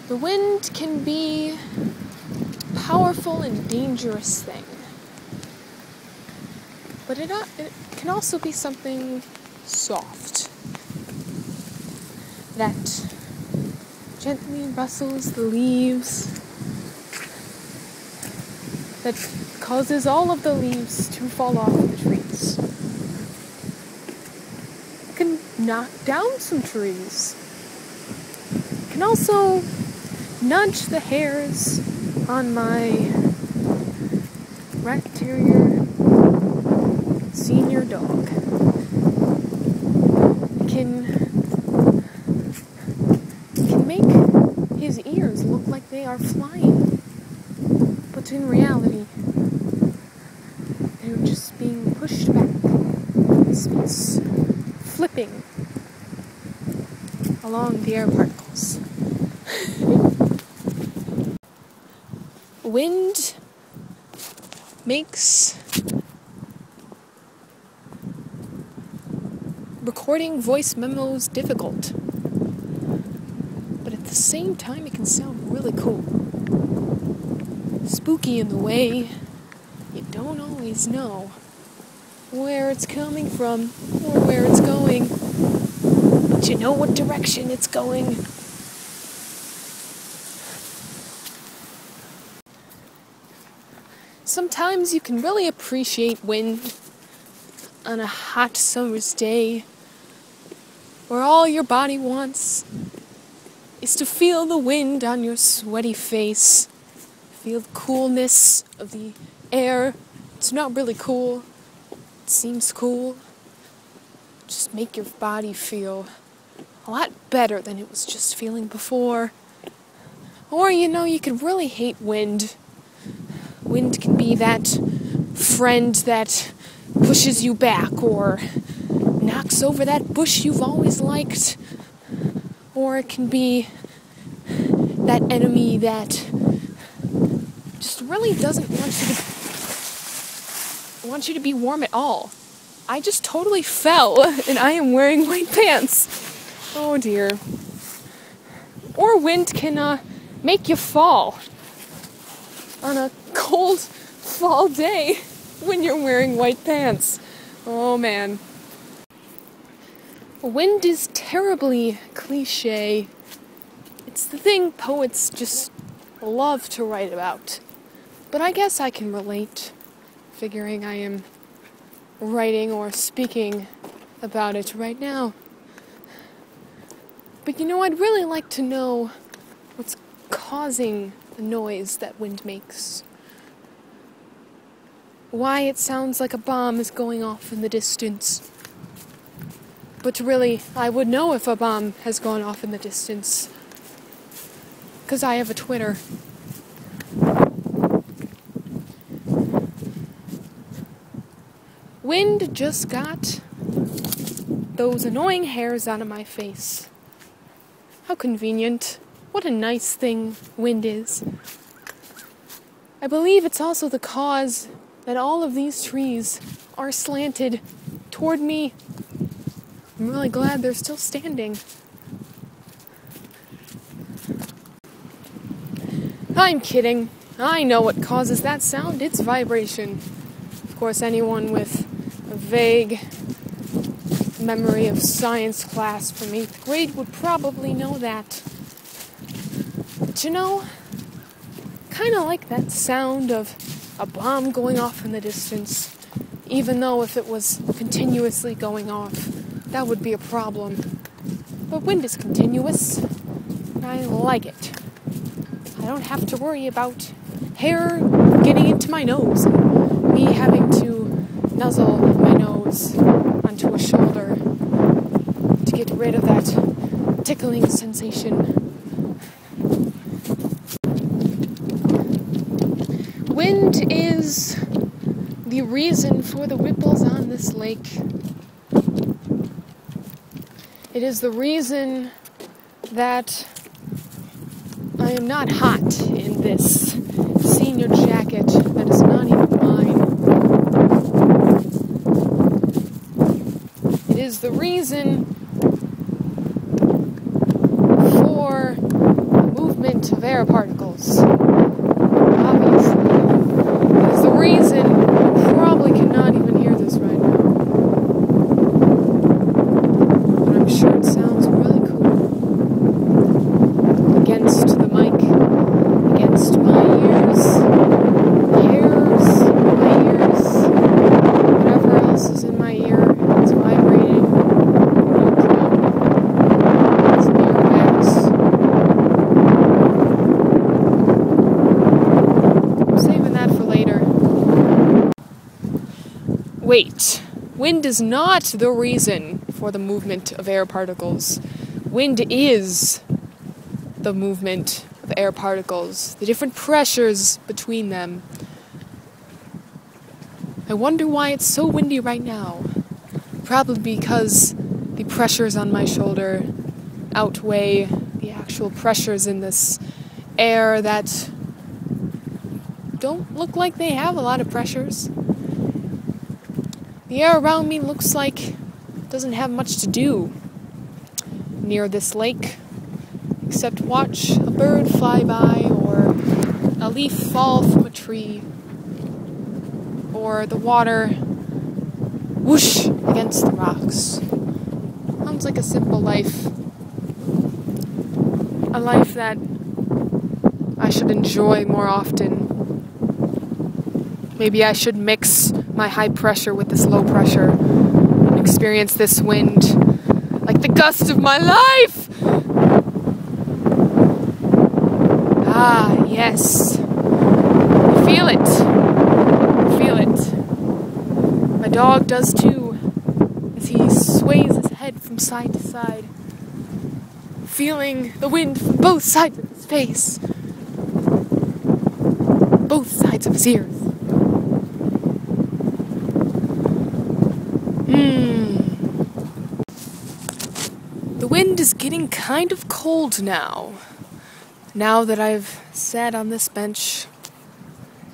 The wind can be a powerful and dangerous thing. But it can also be something soft that gently rustles the leaves, that causes all of the leaves to fall off the trees. It can knock down some trees. It can also nudge the hairs on my rat terrier senior dog. It can make his ears look like they are flying, but in reality they're just being pushed back. It's flipping along the air particles. Wind makes recording voice memos difficult, but at the same time it can sound really cool. Spooky in the way you don't always know where it's coming from or where it's going, but you know what direction it's going. Sometimes you can really appreciate wind on a hot summer's day, where all your body wants is to feel the wind on your sweaty face, feel the coolness of the air. It's not really cool, it seems cool. Just make your body feel a lot better than it was just feeling before. Or, you could really hate wind. Wind can be that friend that pushes you back or knocks over that bush you've always liked. Or it can be that enemy that just really doesn't want you to be warm at all. I just totally fell and I am wearing white pants. Oh dear. Or wind can make you fall on a cold fall day when you're wearing white pants. Oh man. Wind is terribly cliche. It's the thing poets just love to write about. But I guess I can relate, figuring I am writing or speaking about it right now. But I'd really like to know what's causing the noise that wind makes. Why it sounds like a bomb is going off in the distance. But really, I would know if a bomb has gone off in the distance, 'cause I have a Twitter. Wind just got those annoying hairs out of my face. How convenient. What a nice thing wind is. I believe it's also the cause that all of these trees are slanted toward me. I'm really glad they're still standing. I'm kidding. I know what causes that sound. It's vibration. Of course, anyone with a vague memory of science class from 8th grade would probably know that. But kind of like that sound of a bomb going off in the distance, even though if it was continuously going off, that would be a problem. But wind is continuous, and I like it. I don't have to worry about hair getting into my nose, and me having to nuzzle my nose onto a shoulder to get rid of that tickling sensation. Wind is the reason for the ripples on this lake. It is the reason that I am not hot in this senior jacket that is not even mine. It is the reason for the movement air particles. Obviously. Because the reason you probably cannot even hear this right now. But I'm sure it sounds really cool. Against the mic, against my ears, my ears, whatever else is in my ear, it's vibrating. It's earwax. I'm saving that for later. Wait, wind is not the reason for the movement of air particles. Wind is the movement of air particles, the different pressures between them. I wonder why it's so windy right now. Probably because the pressures on my shoulder outweigh the actual pressures in this air that don't look like they have a lot of pressures. The air around me looks like it doesn't have much to do near this lake, except watch a bird fly by, or a leaf fall from a tree, or the water whoosh against the rocks. Sounds like a simple life. A life that I should enjoy more often. Maybe I should mix my high pressure with this low pressure and experience this wind like the gust of my life! Ah, yes. I feel it. I feel it. My dog does too, as he sways his head from side to side, feeling the wind from both sides of his face, both sides of his ears. The wind is getting kind of cold now. Now that I've sat on this bench,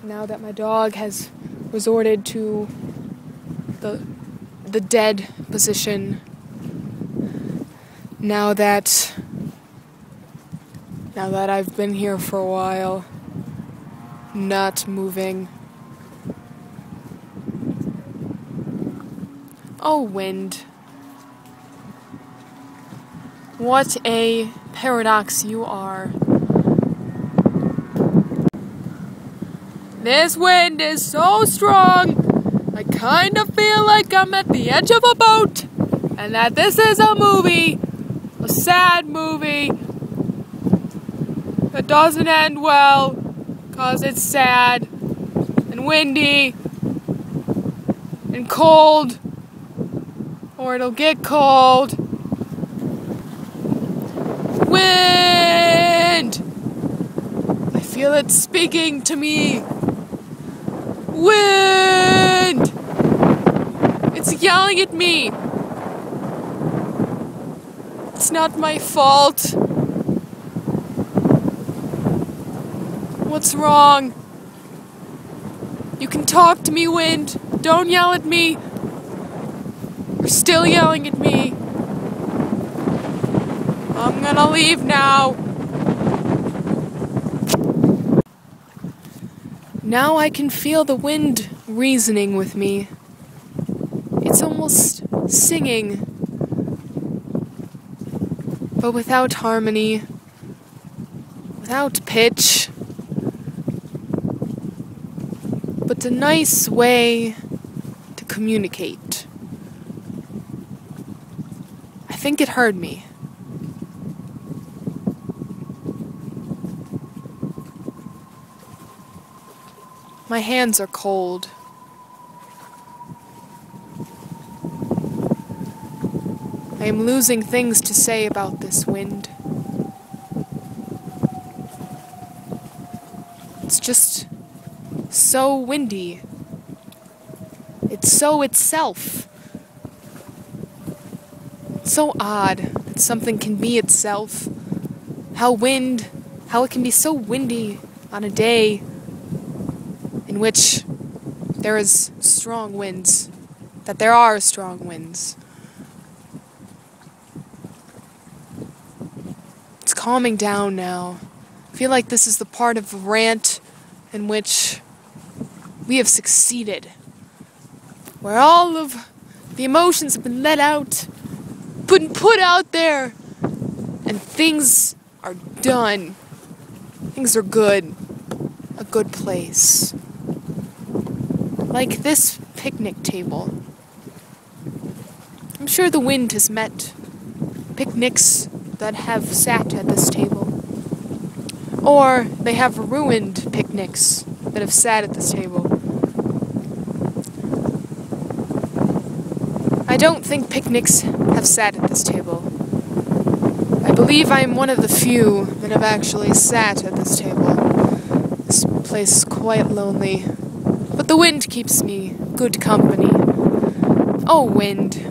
now that my dog has resorted to the dead position, now that I've been here for a while, not moving. Oh, wind. What a paradox you are. This wind is so strong, I kind of feel like I'm at the edge of a boat, and that this is a movie, a sad movie, that doesn't end well, 'cause it's sad, and windy, and cold, or it'll get cold. Wind! I feel it speaking to me. Wind! It's yelling at me. It's not my fault. What's wrong? You can talk to me, wind. Don't yell at me. You're still yelling at me. I'm gonna leave now. Now I can feel the wind reasoning with me. It's almost singing, but without harmony, without pitch, but a nice way to communicate. I think it heard me. My hands are cold. I am losing things to say about this wind. It's just so windy. It's so itself. It's so odd that something can be itself. How it can be so windy on a day in which there is strong winds, that there are strong winds. It's calming down now. feel like this is the part of the rant in which we have succeeded, where all of the emotions have been let out, put out there, and things are done. Things are good. A good place. Like this picnic table. I'm sure the wind has met picnics that have sat at this table. Or they have ruined picnics that have sat at this table. I don't think picnics have sat at this table. I believe I am one of the few that have actually sat at this table. This place is quite lonely, but the wind keeps me good company. Oh, wind.